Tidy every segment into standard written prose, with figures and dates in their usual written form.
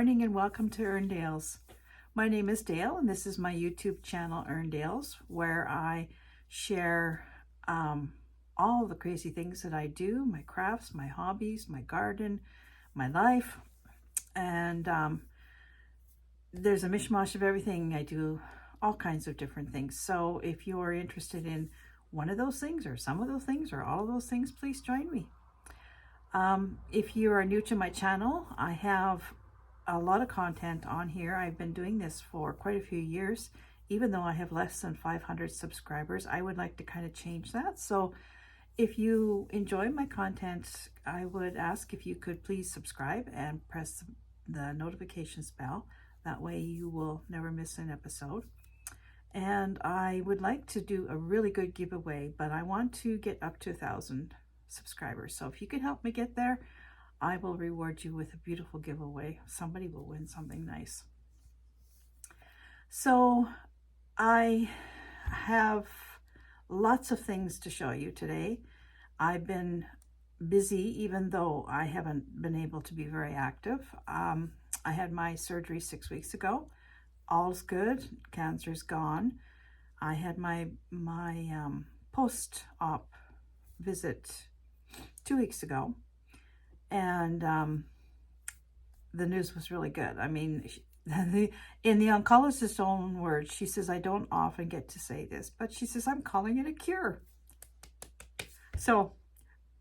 morning and welcome to Erndales. My name is Dale and this is my YouTube channel Erndales, where I share all the crazy things that I do, my crafts, my hobbies, my garden, my life, and there's a mishmash of everything. I do all kinds of different things. So if you are interested in one of those things or some of those things or all of those things, please join me. If you are new to my channel, I have a lot of content on here. I've been doing this for quite a few years. Even though I have less than 500 subscribers, I would like to kind of change that. So if you enjoy my content, I would ask if you could please subscribe and press the notifications bell. That way you will never miss an episode. And I would like to do a really good giveaway, but I want to get up to 1,000 subscribers. So if you can help me get there, I will reward you with a beautiful giveaway. Somebody will win something nice. So I have lots of things to show you today. I've been busy, even though I haven't been able to be very active. I had my surgery 6 weeks ago. All's good. Cancer's gone. I had my post-op visit 2 weeks ago, and the news was really good. I mean, in the oncologist's own words, she says, I don't often get to say this, but she says, I'm calling it a cure. So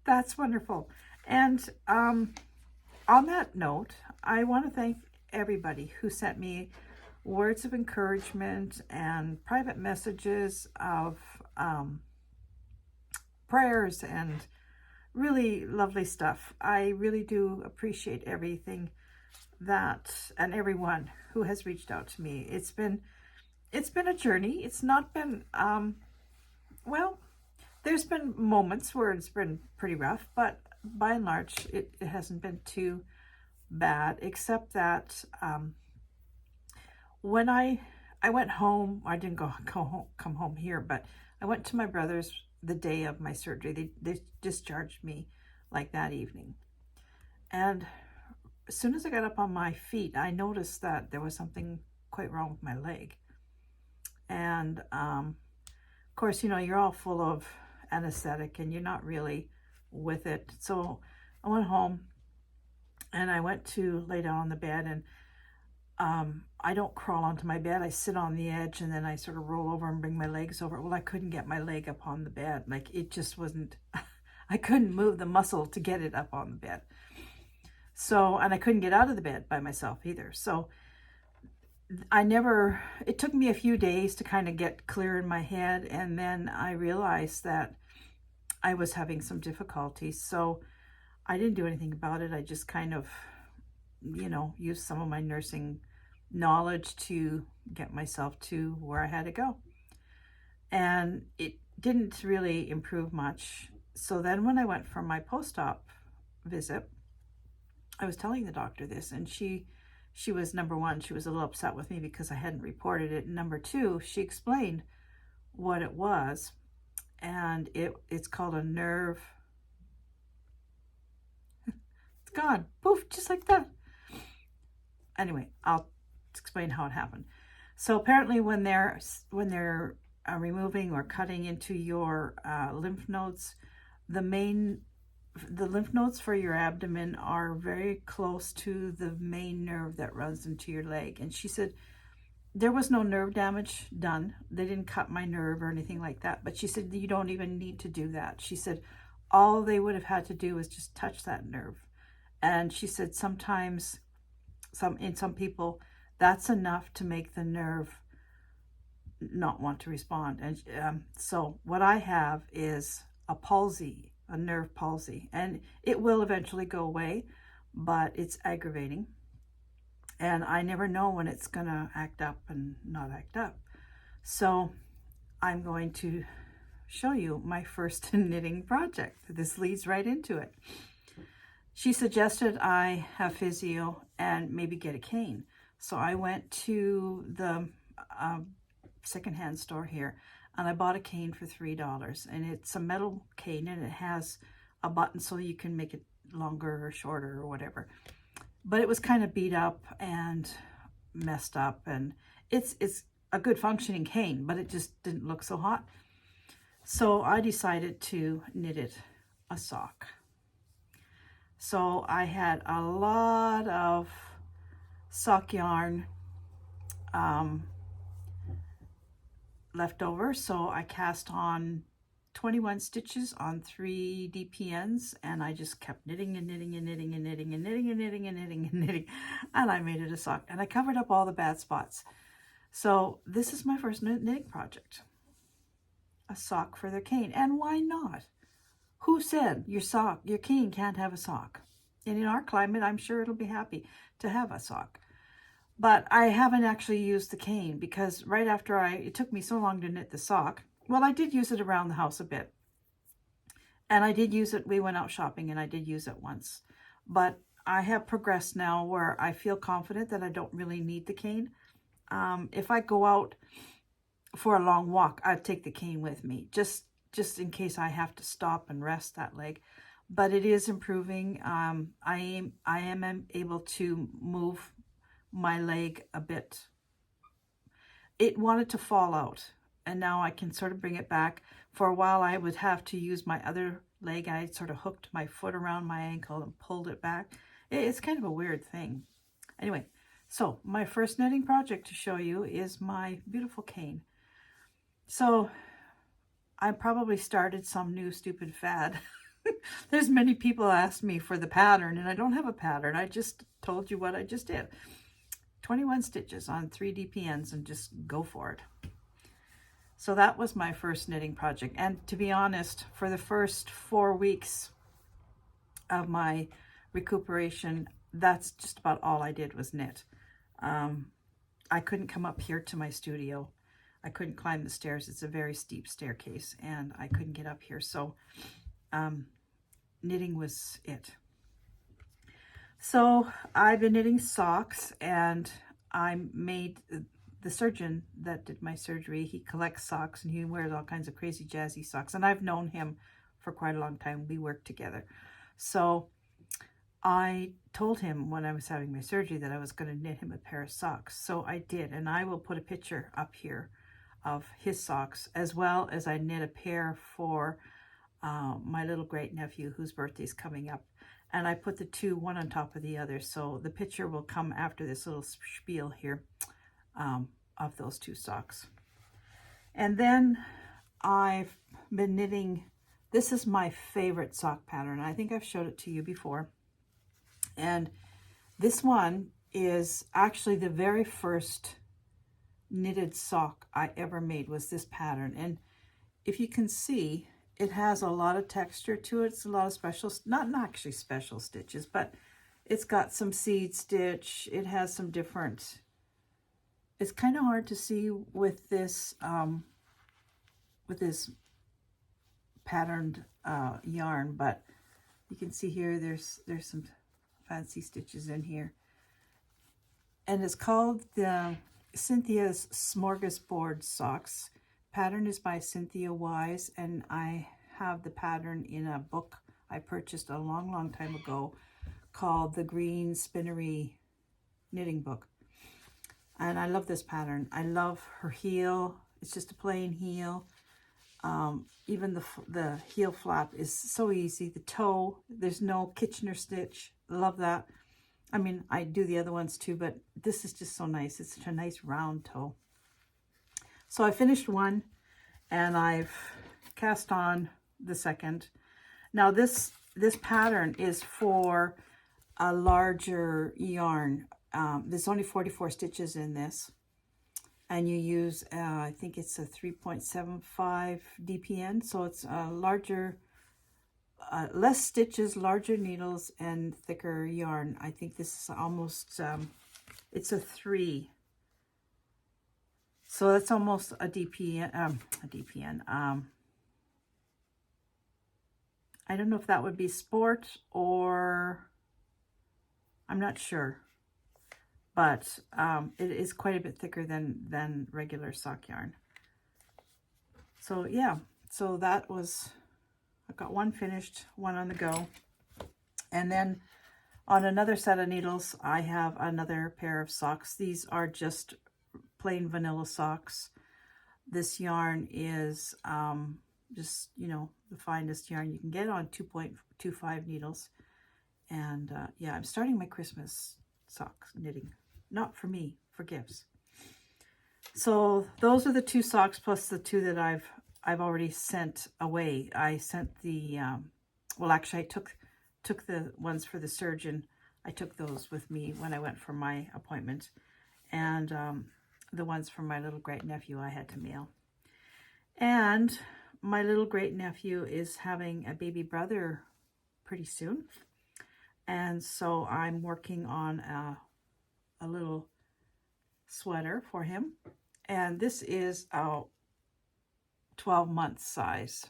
that's wonderful. And on that note, I want to thank everybody who sent me words of encouragement and private messages of prayers and really lovely stuff. I really do appreciate everything that and everyone who has reached out to me. It's been a journey. It's not been well, there's been moments where it's been pretty rough, but by and large it hasn't been too bad, except that when I went home, I didn't come home here, but I went to my brother's the day of my surgery. They discharged me like that evening. And as soon as I got up on my feet, I noticed that there was something quite wrong with my leg. And of course, you know, you're all full of anesthetic and you're not really with it. So I went home and I went to lay down on the bed, and I don't crawl onto my bed. I sit on the edge and then I sort of roll over and bring my legs over. Well, I couldn't get my leg up on the bed. Like, it just wasn't, I couldn't move the muscle to get it up on the bed. So, and I couldn't get out of the bed by myself either. So it took me a few days to kind of get clear in my head. And then I realized that I was having some difficulties. So I didn't do anything about it. I just kind of, you know, used some of my nursing knowledge to get myself to where I had to go. And it didn't really improve much. So then when I went for my post-op visit, I was telling the doctor this, and she was, number one, she was a little upset with me because I hadn't reported it. And number two, she explained what it was, and it's called a nerve. It's gone. Poof, just like that. Anyway, I'll explain how it happened. So apparently when they're removing or cutting into your lymph nodes, the lymph nodes for your abdomen are very close to the main nerve that runs into your leg. And she said there was no nerve damage done. They didn't cut my nerve or anything like that. But she said you don't even need to do that. She said all they would have had to do was just touch that nerve. And she said sometimes in some people, that's enough to make the nerve not want to respond. And so what I have is a palsy, a nerve palsy, and it will eventually go away, but it's aggravating. And I never know when it's gonna act up and not act up. So I'm going to show you my first knitting project. This leads right into it. She suggested I have physio and maybe get a cane. So I went to the secondhand store here and I bought a cane for $3. And it's a metal cane and it has a button so you can make it longer or shorter or whatever. but it was kind of beat up and messed up, and it's a good functioning cane, but it just didn't look so hot. So I decided to knit it a sock. So I had a lot of sock yarn left over, so I cast on 21 stitches on 3 DPNs, and I just kept knitting and knitting and knitting and knitting and knitting and knitting and knitting and knitting, and I made it a sock, and I covered up all the bad spots. So this is my first knitting project, a sock for their cane. And why not? Who said your cane can't have a sock? And in our climate, I'm sure it'll be happy to have a sock. But I haven't actually used the cane because right after it took me so long to knit the sock. Well, I did use it around the house a bit. And I did use it, we went out shopping and I did use it once. But I have progressed now where I feel confident that I don't really need the cane. If I go out for a long walk, I'd take the cane with me, just in case I have to stop and rest that leg. But it is improving. I am able to move my leg a bit. It wanted to fall out, and now I can sort of bring it back. For a while, I would have to use my other leg. I sort of hooked my foot around my ankle and pulled it back. It's kind of a weird thing. Anyway, so my first knitting project to show you is my beautiful cane. So I probably started some new stupid fad. There's many people ask me for the pattern, and I don't have a pattern. I just told you what I just did. 21 stitches on 3 DPNs and just go for it. So that was my first knitting project. And to be honest, for the first 4 weeks of my recuperation, that's just about all I did was knit. I couldn't come up here to my studio. I couldn't climb the stairs. It's a very steep staircase, and I couldn't get up here. So knitting was it. So I've been knitting socks, and I made the surgeon that did my surgery. He collects socks, and he wears all kinds of crazy jazzy socks. And I've known him for quite a long time. We work together. So I told him when I was having my surgery that I was going to knit him a pair of socks. So I did, and I will put a picture up here of his socks, as well as I knit a pair for my little great nephew whose birthday is coming up. And I put the two one on top of the other. So the picture will come after this little spiel here of those two socks. And then I've been knitting, this is my favorite sock pattern. I think I've showed it to you before. And this one is actually the very first knitted sock I ever made, was this pattern. And if you can see, it has a lot of texture to it. It's a lot of special, not actually special stitches, but it's got some seed stitch. It has some different, it's kind of hard to see with this patterned yarn, but you can see here there's some fancy stitches in here. And it's called the Cynthia's Smorgasbord Socks. Pattern is by Cynthia Wise, and I have the pattern in a book I purchased a long time ago called The Green Spinnery Knitting Book. And I love this pattern. I love her heel. It's just a plain heel. Even the heel flap is so easy. The toe, there's no Kitchener stitch. Love that. I mean, I do the other ones too, but this is just so nice. It's such a nice round toe. So I finished one, and I've cast on the second. Now this pattern is for a larger yarn. There's only 44 stitches in this, and you use, I think it's a 3.75 DPN, so it's a larger, less stitches, larger needles, and thicker yarn. I think this is almost, it's a 3. So that's almost a DPN, I don't know if that would be sport or, I'm not sure. But it is quite a bit thicker than regular sock yarn. So yeah, so that was, I've got one finished, one on the go. And then On another set of needles, I have another pair of socks. These are just plain vanilla socks. This yarn is just, you know, the finest yarn you can get on 2.25 needles. And yeah, I'm starting my Christmas socks knitting. Not for me, for gifts. So those are the 2 socks plus the 2 that I've already sent away. I sent the, well, actually I took the ones for the surgeon. I took those with me when I went for my appointment. And the ones from my little great nephew I had to mail. And my little great nephew is having a baby brother pretty soon. And so I'm working on a little sweater for him. And this is a 12-month size.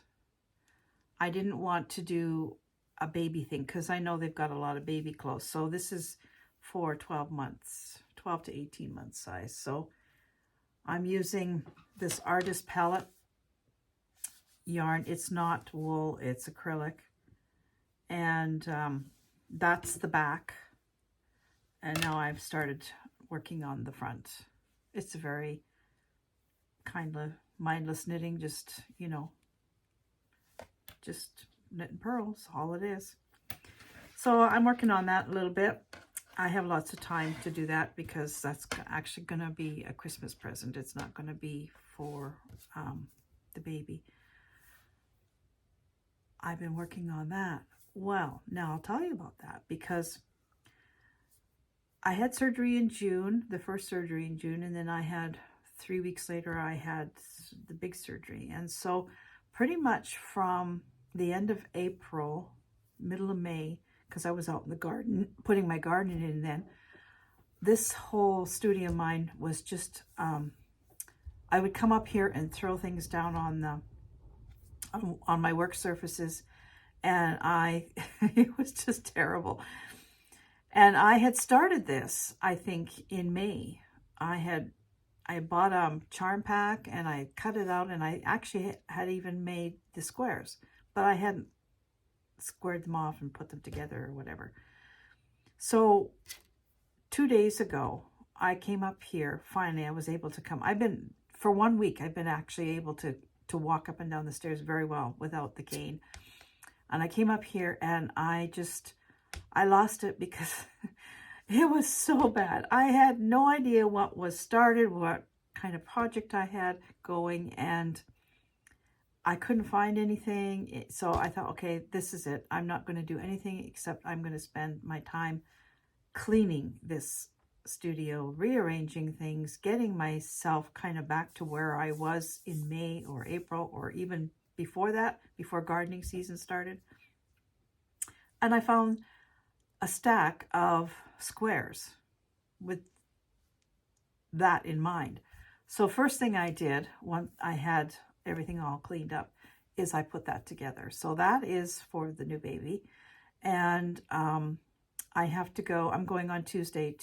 I didn't want to do a baby thing because I know they've got a lot of baby clothes. So this is for 12 months, 12 to 18 month size. So I'm using this artist palette yarn. It's not wool, it's acrylic. And that's the back. And now I've started working on the front. It's a very kind of mindless knitting, just, you know, just knit and pearls, all it is. So I'm working on that a little bit. I have lots of time to do that because that's actually going to be a Christmas present. It's not going to be for the baby. I've been working on that. Well, now I'll tell you about that because I had surgery in June, the first surgery in June, and then I had 3 weeks later, I had the big surgery. And so pretty much from the end of April, middle of May, because I was out in the garden, putting my garden in then, this whole studio of mine was just, I would come up here and throw things down on my work surfaces, and it was just terrible. And I had started this, I think, in May. I bought a charm pack and I cut it out, and I actually had even made the squares, but I hadn't squared them off and put them together or whatever. So 2 days ago, I came up here. Finally, I was able to come. For 1 week, I've been actually able to walk up and down the stairs very well without the cane. And I came up here and I lost it because it was so bad. I had no idea what was started, what kind of project I had going, and I couldn't find anything. So I thought, okay, this is it. I'm not going to do anything except I'm going to spend my time cleaning this studio, rearranging things, getting myself kind of back to where I was in May or April, or even before that, before gardening season started. And I found a stack of squares with that in mind. So first thing I did, once I had everything all cleaned up, is I put that together. So that is for the new baby. And I have to go, I'm going on Tuesday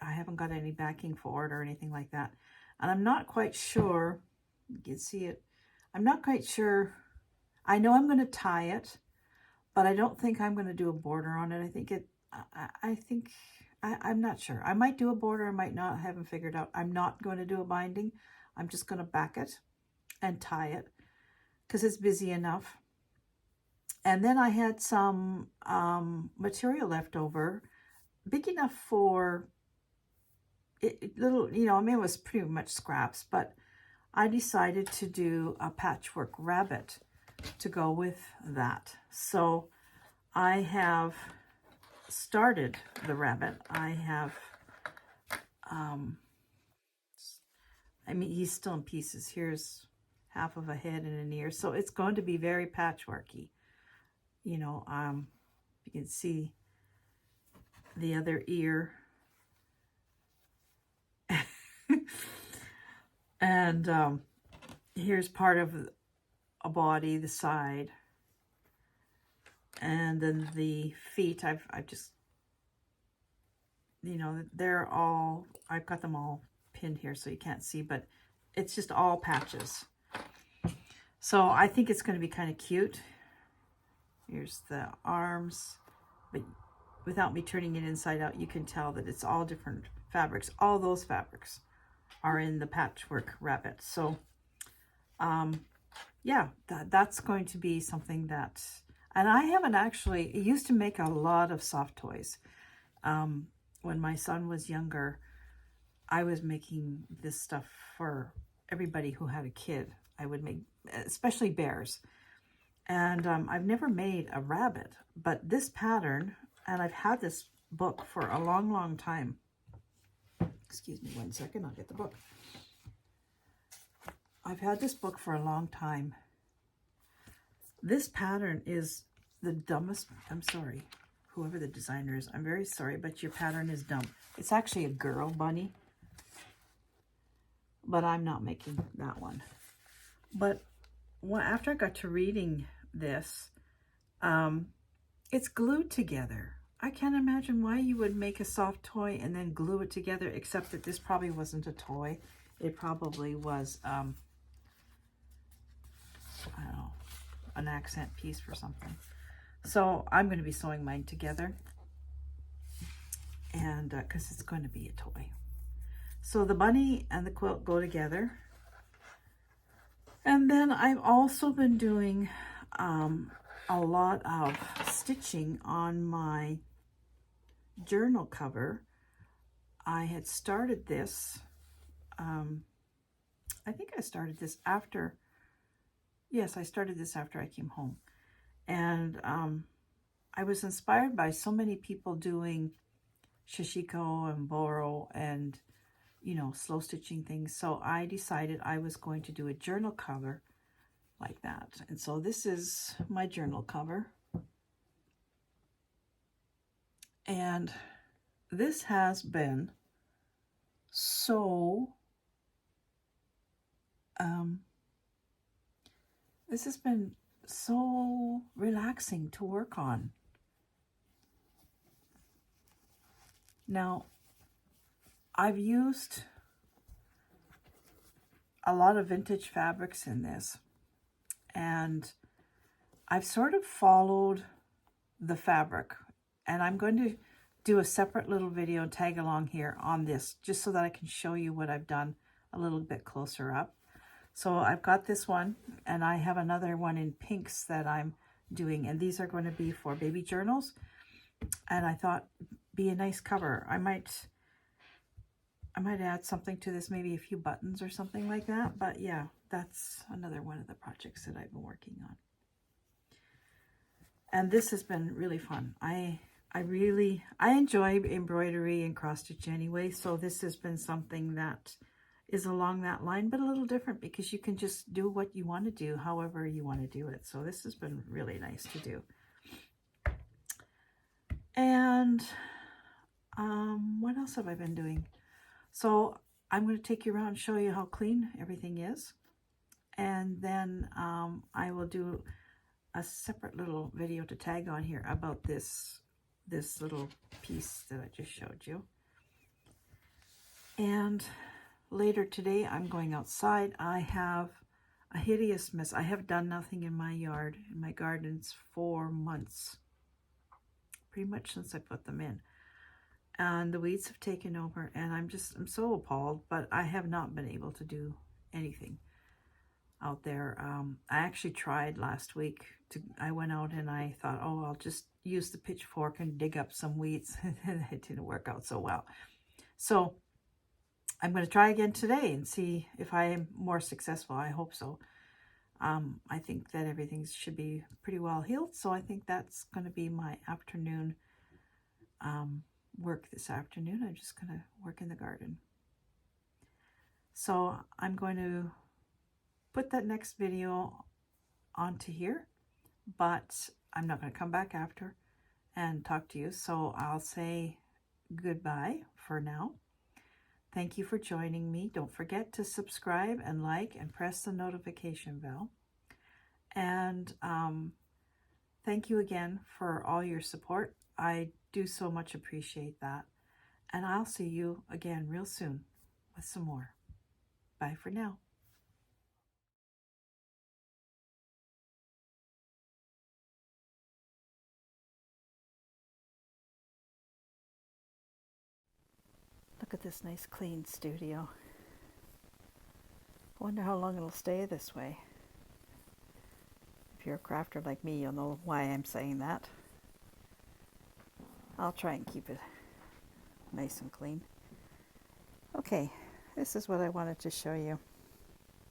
I haven't got any backing for it or anything like that. And I'm not quite sure, you can see it, I'm not quite sure. I know I'm going to tie it, but I don't think I'm going to do a border on it. I'm not sure. I might do a border, I might not, I haven't figured out. I'm not going to do a binding. I'm just going to back it and tie it because it's busy enough. And then I had some material left over, big enough for little, you know, I mean, it was pretty much scraps, but I decided to do a patchwork rabbit to go with that. So I have started the rabbit. I have, I mean, he's still in pieces. Here's half of a head and an ear. So it's going to be very patchworky. You know, you can see the other ear. And here's part of a body, the side. And then the feet, I've just, you know, I've got them all pinned here so you can't see, but it's just all patches. So I think it's going to be kind of cute. Here's the arms, but without me turning it inside out, you can tell that it's all different fabrics. All those fabrics are in the patchwork rabbit. So yeah, that's going to be something that, and I haven't actually, I used to make a lot of soft toys. When my son was younger, I was making this stuff for everybody who had a kid. I would make, especially bears. And I've never made a rabbit, but this pattern, and I've had this book for a long, long time. Excuse me 1 second, I'll get the book. I've had this book for a long time. This pattern is the dumbest, I'm sorry, whoever the designer is, I'm very sorry, but your pattern is dumb. It's actually a girl bunny, but I'm not making that one. But after I got to reading this, it's glued together. I can't imagine why you would make a soft toy and then glue it together, except that this probably wasn't a toy. It probably was, I don't know, an accent piece for something. So I'm going to be sewing mine together, and because it's going to be a toy. So the bunny and the quilt go together. And then I've also been doing a lot of stitching on my journal cover. I had started this, I think I started this after, yes, I started this after I came home. And I was inspired by so many people doing shishiko and boro and, you know, slow stitching things. So I decided I was going to do a journal cover like that. And so this is my journal cover. And this has been so, this has been so relaxing to work on. Now, I've used a lot of vintage fabrics in this, and I've sort of followed the fabric, and I'm going to do a separate little video and tag along here on this, just so that I can show you what I've done a little bit closer up. So I've got this one, and I have another one in pinks that I'm doing, and these are going to be for baby journals. And I thought, be a nice cover. I might add something to this, maybe a few buttons or something like that. But yeah, that's another one of the projects that I've been working on. And this has been really fun. I enjoy embroidery and cross stitch anyway, so this has been something that is along that line, but a little different because you can just do what you want to do, however you want to do it. So this has been really nice to do. And what else have I been doing? So I'm going to take you around and show you how clean everything is. And then I will do a separate little video to tag on here about this little piece that I just showed you. And later today, I'm going outside. I have a hideous mess. I have done nothing in my yard, in my gardens, for months. Pretty much since I put them in. And the weeds have taken over, and I'm so appalled, but I have not been able to do anything out there. I actually tried last week. I went out and I thought, oh, I'll just use the pitchfork and dig up some weeds. It didn't work out so well. So I'm going to try again today and see if I am more successful. I hope so. I think that everything should be pretty well healed. So I think that's going to be my afternoon work this afternoon. I'm just going to work in the garden. So I'm going to put that next video onto here, but I'm not going to come back after and talk to you. So I'll say goodbye for now. Thank you for joining me. Don't forget to subscribe and like and press the notification bell. And thank you again for all your support. I do so much appreciate that. And I'll see you again real soon with some more. Bye for now. Look at this nice clean studio. I wonder how long it'll stay this way. If you're a crafter like me, you'll know why I'm saying that. I'll try and keep it nice and clean. Okay, this is what I wanted to show you.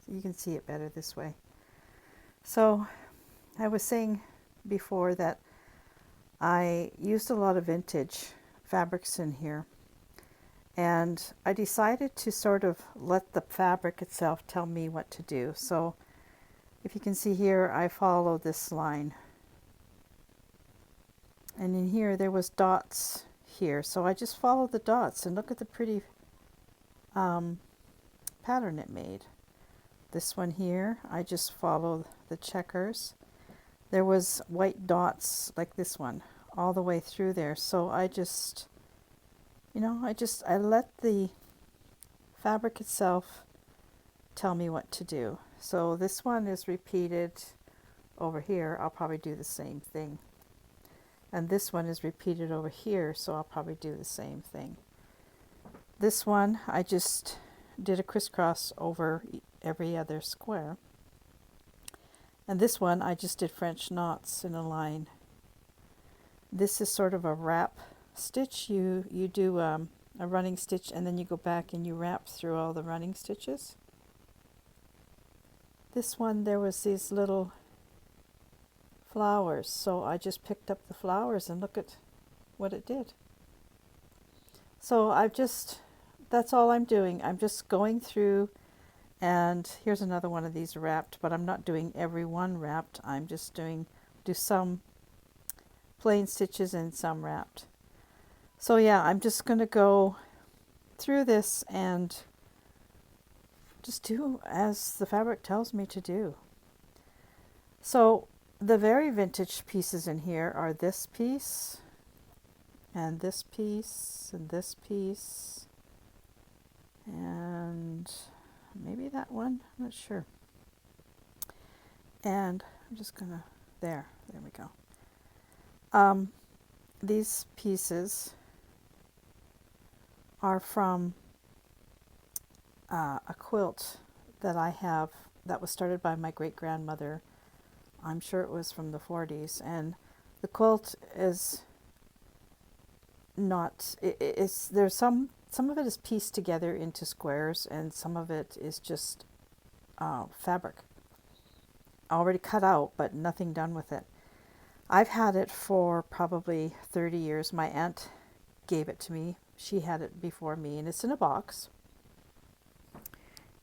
So you can see it better this way. So I was saying before that I used a lot of vintage fabrics in here, and I decided to sort of let the fabric itself tell me what to do. So if you can see here, I follow this line, and in here there was dots here, so I just followed the dots, and look at the pretty pattern it made. This one here, I just followed the checkers. There was white dots like this one all the way through there, so I just, you know, I let the fabric itself tell me what to do. So this one is repeated over here. I'll probably do the same thing. And this one is repeated over here, so I'll probably do the same thing. This one, I just did a crisscross over every other square. And this one, I just did French knots in a line. This is sort of a wrap stitch. You do a running stitch, and then you go back and you wrap through all the running stitches. This one, there was these little flowers, so I just picked up the flowers and look at what it did. So that's all I'm doing. I'm just going through, and here's another one of these wrapped, but I'm not doing every one wrapped. I'm just do some plain stitches and some wrapped. So yeah, I'm just going to go through this and just do as the fabric tells me to do. So the very vintage pieces in here are this piece, and this piece, and this piece, and maybe that one, I'm not sure. And I'm just gonna, there we go. These pieces are from a quilt that I have that was started by my great-grandmother. I'm sure it was from the 40s, and the quilt is not, there's some of it is pieced together into squares, and some of it is just fabric already cut out, but nothing done with it. I've had it for probably 30 years. My aunt gave it to me. She had it before me, and it's in a box.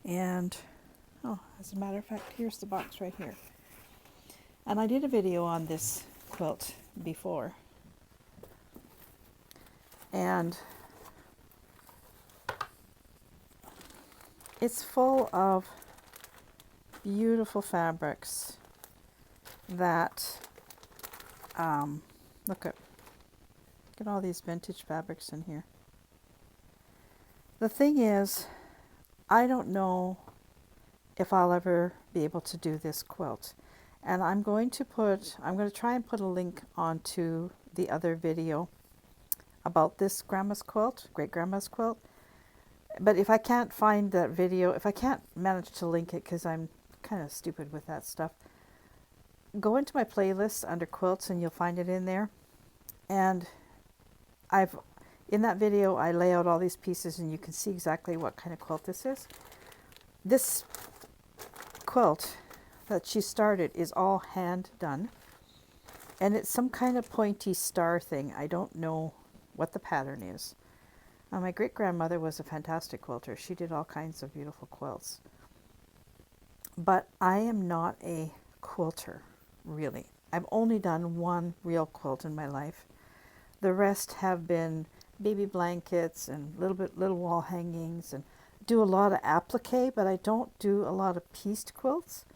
And, oh, as a matter of fact, here's the box right here. And I did a video on this quilt before. And it's full of beautiful fabrics that, look at all these vintage fabrics in here. The thing is, I don't know if I'll ever be able to do this quilt. And I'm going to try and put a link onto the other video about this grandma's quilt, great-grandma's quilt. But if I can't find that video, if I can't manage to link it, because I'm kind of stupid with that stuff, go into my playlist under quilts and you'll find it in there. And in that video, I lay out all these pieces, and you can see exactly what kind of quilt this is. This quilt that she started is all hand done, and it's some kind of pointy star thing. I don't know what the pattern is. My great-grandmother was a fantastic quilter. She did all kinds of beautiful quilts. But I am not a quilter, really. I've only done one real quilt in my life. The rest have been baby blankets and little wall hangings, and do a lot of applique, but I don't do a lot of pieced quilts.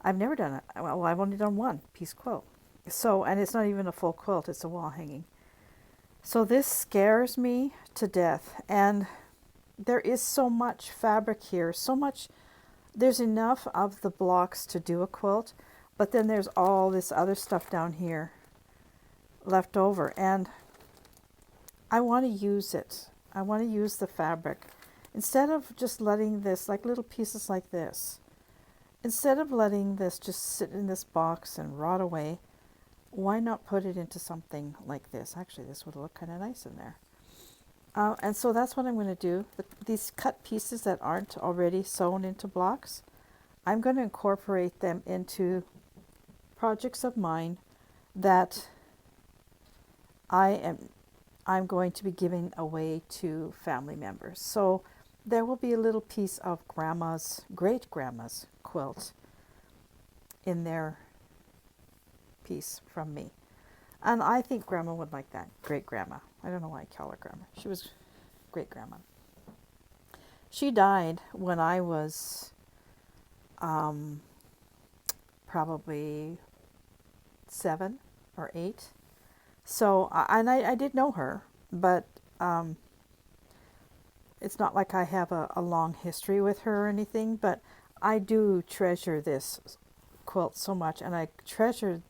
I've never done it. Well, I've only done one piece quilt. So, and it's not even a full quilt, it's a wall hanging. So this scares me to death. And there is so much fabric here, so much, there's enough of the blocks to do a quilt, but then there's all this other stuff down here left over, and I want to use it. I want to use the fabric. Instead of just letting this, like little pieces like this, instead of letting this just sit in this box and rot away, why not put it into something like this? Actually, this would look kind of nice in there. And so that's what I'm going to do. These cut pieces that aren't already sewn into blocks, I'm going to incorporate them into projects of mine that I'm going to be giving away to family members. So there will be a little piece of grandma's, great grandma's quilt in their piece from me. And I think grandma would like that. Great grandma. I don't know why I call her grandma. She was great grandma. She died when I was probably 7 or 8. So, I did know her, but it's not like I have a long history with her or anything, but I do treasure this quilt so much, and I treasure,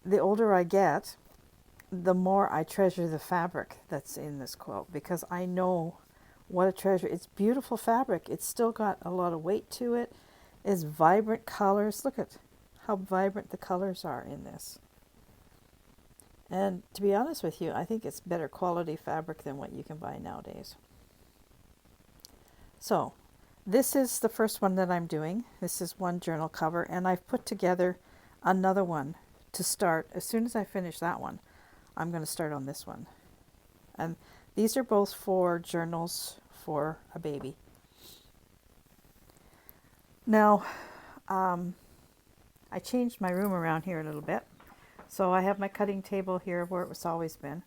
the older I get, the more I treasure the fabric that's in this quilt, because I know what a treasure. It's beautiful fabric. It's still got a lot of weight to it. It's vibrant colors. Look at how vibrant the colors are in this. And to be honest with you, I think it's better quality fabric than what you can buy nowadays. So this is the first one that I'm doing. This is one journal cover, and I've put together another one to start. As soon as I finish that one, I'm going to start on this one. And these are both for journals for a baby. Now, I changed my room around here a little bit. So I have my cutting table here where it's always been.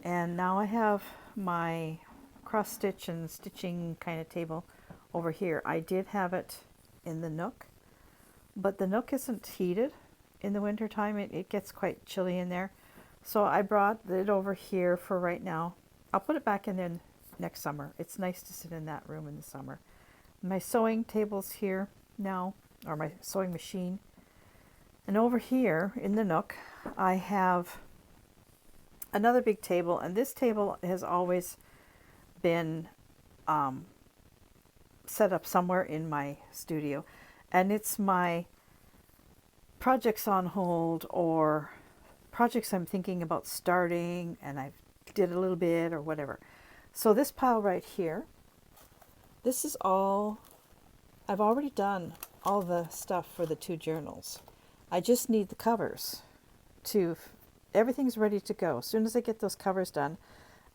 And now I have my cross stitch and stitching kind of table over here. I did have it in the nook, but the nook isn't heated in the winter time. It gets quite chilly in there. So I brought it over here for right now. I'll put it back in there next summer. It's nice to sit in that room in the summer. My sewing table's here now, or my sewing machine. And over here in the nook, I have another big table, and this table has always been set up somewhere in my studio, and it's my projects on hold or projects I'm thinking about starting, and I did a little bit or whatever. So this pile right here, this is all, I've already done all the stuff for the 2 journals. I just need the covers everything's ready to go. As soon as I get those covers done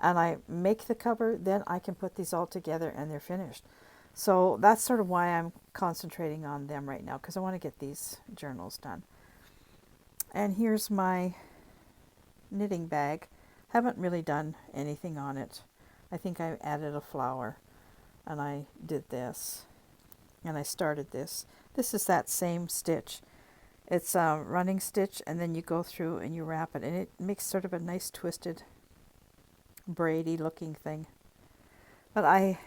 and I make the cover, then I can put these all together and they're finished. So that's sort of why I'm concentrating on them right now, because I want to get these journals done. And here's my knitting bag. Haven't really done anything on it. I think I added a flower and I did this and I started this. This is that same stitch. It's a running stitch, and then you go through and you wrap it, and it makes sort of a nice twisted braidy looking thing. But I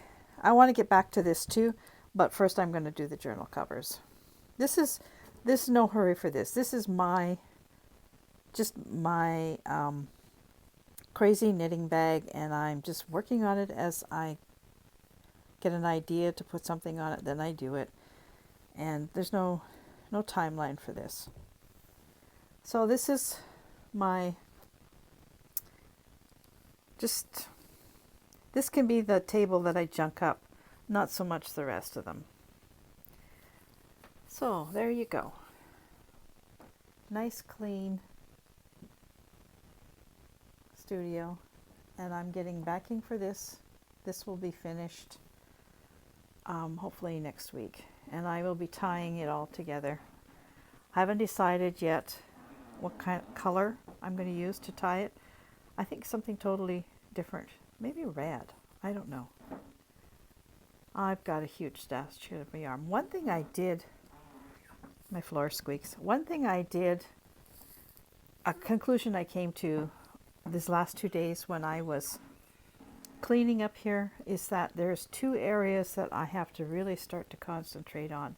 want to get back to this too, but first I'm going to do the journal covers. This is no hurry for this. This is my crazy knitting bag, and I'm just working on it as I get an idea to put something on it, then I do it. And there's no timeline for this. So this is my, this can be the table that I junk up, not so much the rest of them. So there you go. Nice clean studio, and I'm getting backing for this. This will be finished hopefully next week, and I will be tying it all together. I haven't decided yet what kind of color I'm going to use to tie it. I think something totally different, maybe red, I don't know. I've got a huge stash of my yarn. One thing I did, my floor squeaks, one thing I did, a conclusion I came to these last 2 days when I was cleaning up here, is that there's 2 areas that I have to really start to concentrate on.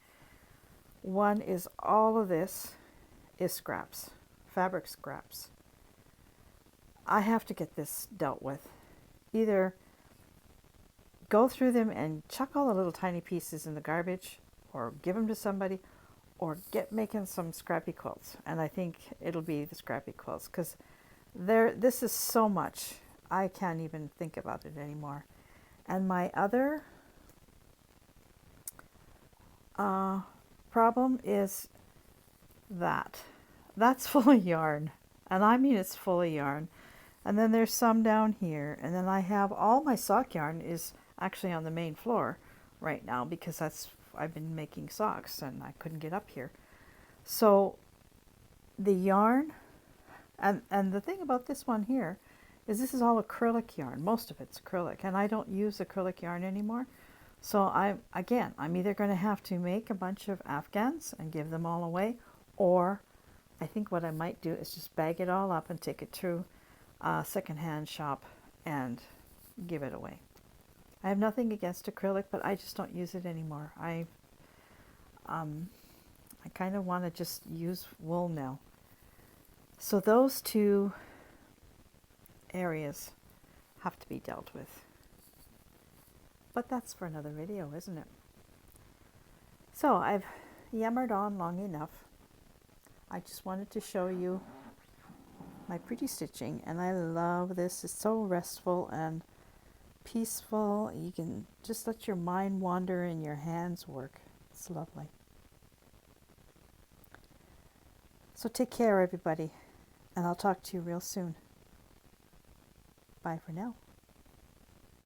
One is all of this is scraps, fabric scraps. I have to get this dealt with. either go through them and chuck all the little tiny pieces in the garbage, or give them to somebody, or get making some scrappy quilts. And I think it'll be the scrappy quilts, because this is so much. I can't even think about it anymore. And my other problem is that's full of yarn. And I mean, it's full of yarn. And then there's some down here. And then I have all my sock yarn is actually on the main floor right now, because I've been making socks and I couldn't get up here. So the yarn, and the thing about this one here is this is all acrylic yarn. Most of it's acrylic, and I don't use acrylic yarn anymore. So I'm either going to have to make a bunch of Afghans and give them all away, or I think what I might do is just bag it all up and take it to a secondhand shop and give it away. I have nothing against acrylic, but I just don't use it anymore. I kind of want to just use wool now. So those two areas have to be dealt with. But that's for another video, isn't it? So I've yammered on long enough. I just wanted to show you my pretty stitching, and I love this. It's so restful and peaceful. You can just let your mind wander and your hands work. It's lovely. So take care, everybody, and I'll talk to you real soon. Bye for now.